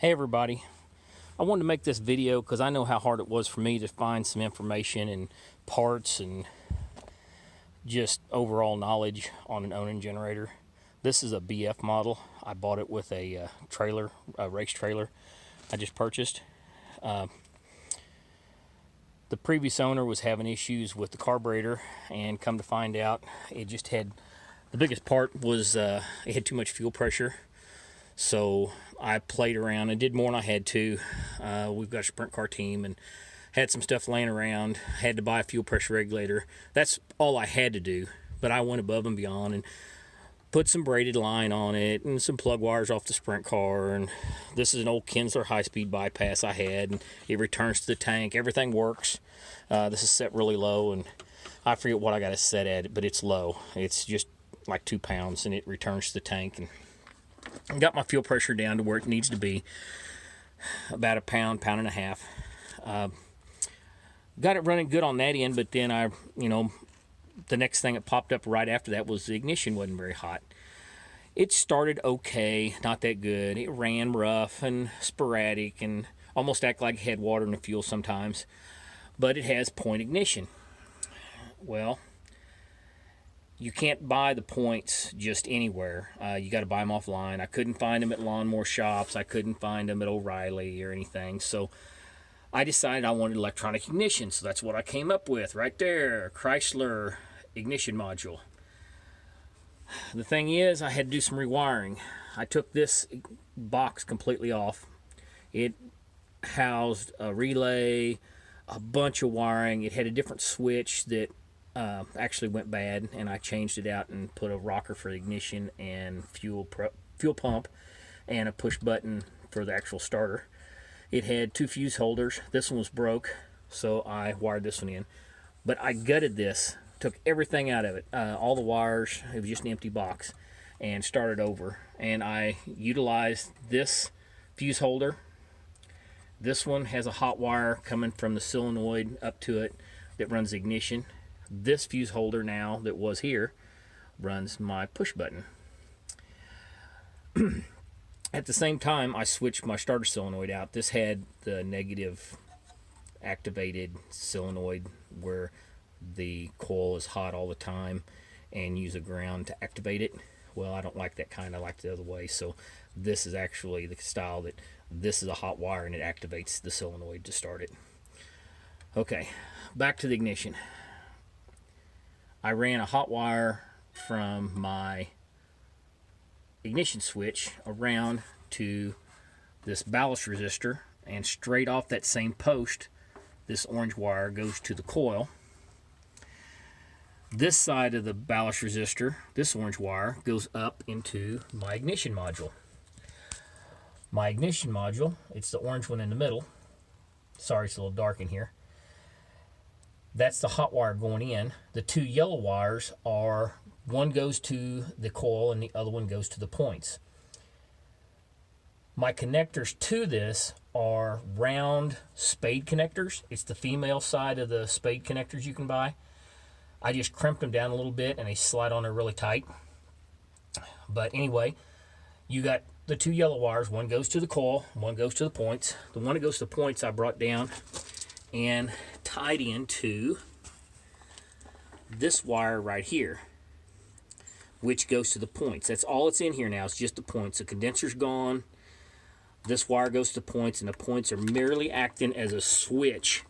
Hey everybody, I wanted to make this video because I know how hard it was for me to find some information and parts and just overall knowledge on an Onan generator. This is a BF model. I bought it with a trailer, a race trailer I just purchased. The previous owner was having issues with the carburetor, and come to find out it just had, the biggest part was it had too much fuel pressure. So I played around and did more than I had to. We've got a sprint car team and had some stuff laying around. Had to buy a fuel pressure regulator. That's all I had to do, but I went above and beyond and put some braided line on it and some plug wires off the sprint car. And this is an old Kinsler high-speed bypass I had, and it returns to the tank. Everything works. This is set really low, and I forget what I got it set at, but it's low. It's just like 2 pounds, and it returns to the tank. And got my fuel pressure down to where it needs to be, about a pound and a half. Got it running good on that end, but then the next thing that popped up right after that was the ignition wasn't very hot. It started okay, not that good. It ran rough and sporadic and almost acted like it had water in the fuel sometimes, but it has point ignition. Well, you can't buy the points just anywhere. You got to buy them offline. I couldn't find them at lawnmower shops. I couldn't find them at O'Reilly or anything. So I decided I wanted electronic ignition. So that's what I came up with right there. Chrysler ignition module. The thing is, I had to do some rewiring. I took this box completely off. It housed a relay, a bunch of wiring. It had a different switch that actually went bad, and I changed it out and put a rocker for the ignition and fuel pump and a push button for the actual starter. It had 2 fuse holders. This one was broke, so I wired this one in. But I gutted this, took everything out of it, all the wires. It was just an empty box, and started over. And I utilized this fuse holder. This one has a hot wire coming from the solenoid up to it that runs the ignition. This fuse holder now that was here runs my push button. At the same time, I switched my starter solenoid out. This had the negative activated solenoid where the coil is hot all the time and use a ground to activate it. Well, I don't like that kind. I like the other way. So this is actually the style that this is a hot wire and it activates the solenoid to start it. Okay, back to the ignition. I ran a hot wire from my ignition switch around to this ballast resistor, and straight off that same post, this orange wire goes to the coil. This side of the ballast resistor, this orange wire, goes up into my ignition module. My ignition module, it's the orange one in the middle. Sorry, it's a little dark in here. That's the hot wire going in. The 2 yellow wires are, one goes to the coil and the other one goes to the points. My connectors to this are round spade connectors. It's the female side of the spade connectors you can buy. I just crimped them down a little bit and they slide on there really tight. But anyway, you got the 2 yellow wires. One goes to the coil, one goes to the points. The one that goes to the points I brought down and tied into this wire right here, which goes to the points. That's all it's in here now. It's just the points. The condenser's gone. This wire goes to the points, and the points are merely acting as a switch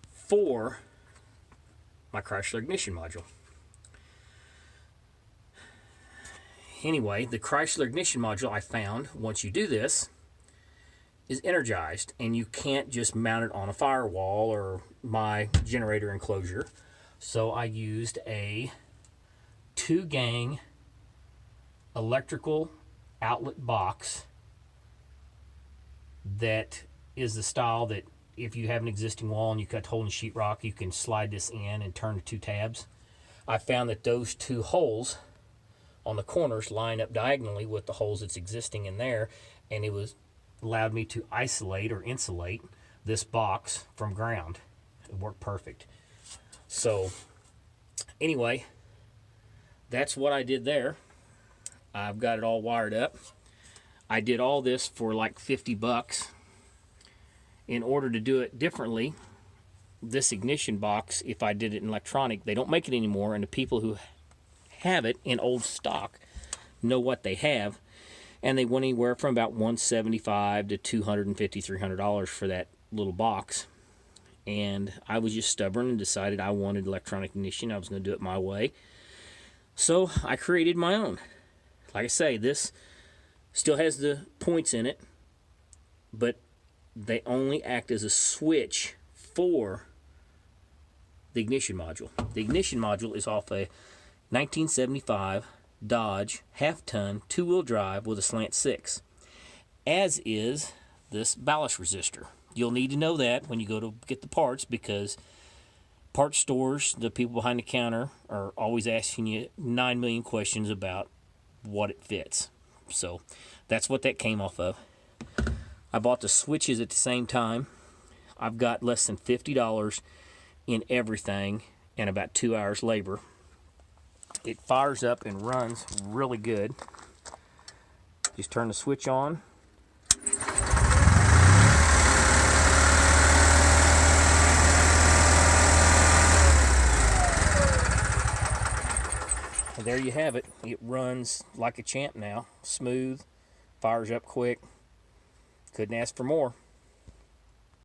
for my Chrysler ignition module. Anyway, the Chrysler ignition module, I found, once you do this, is energized, and you can't just mount it on a firewall or my generator enclosure. So I used a 2-gang electrical outlet box that is the style that if you have an existing wall and you cut a hole in sheetrock, you can slide this in and turn the 2 tabs. I found that those 2 holes on the corners line up diagonally with the holes that's existing in there, and it allowed me to isolate or insulate this box from ground. It worked perfect. So anyway, that's what I did there. I've got it all wired up. I did all this for like 50 bucks. In order to do it differently, this ignition box, if I did it in electronic, they don't make it anymore, and the people who have it in old stock know what they have, and they went anywhere from about $175 to $250, $300 for that little box. And I was just stubborn and decided I wanted electronic ignition. I was going to do it my way. So I created my own. Like I say, this still has the points in it, but they only act as a switch for the ignition module. The ignition module is off a 1975 Dodge half-ton two-wheel drive with a slant 6, as is this ballast resistor. You'll need to know that when you go to get the parts, because parts stores, the people behind the counter, are always asking you 9 million questions about what it fits. So that's what that came off of. I bought the switches at the same time. I've got less than $50 in everything and about 2 hours labor. It fires up and runs really good. Just turn the switch on. And there you have it. It runs like a champ now. Smooth, fires up quick. Couldn't ask for more.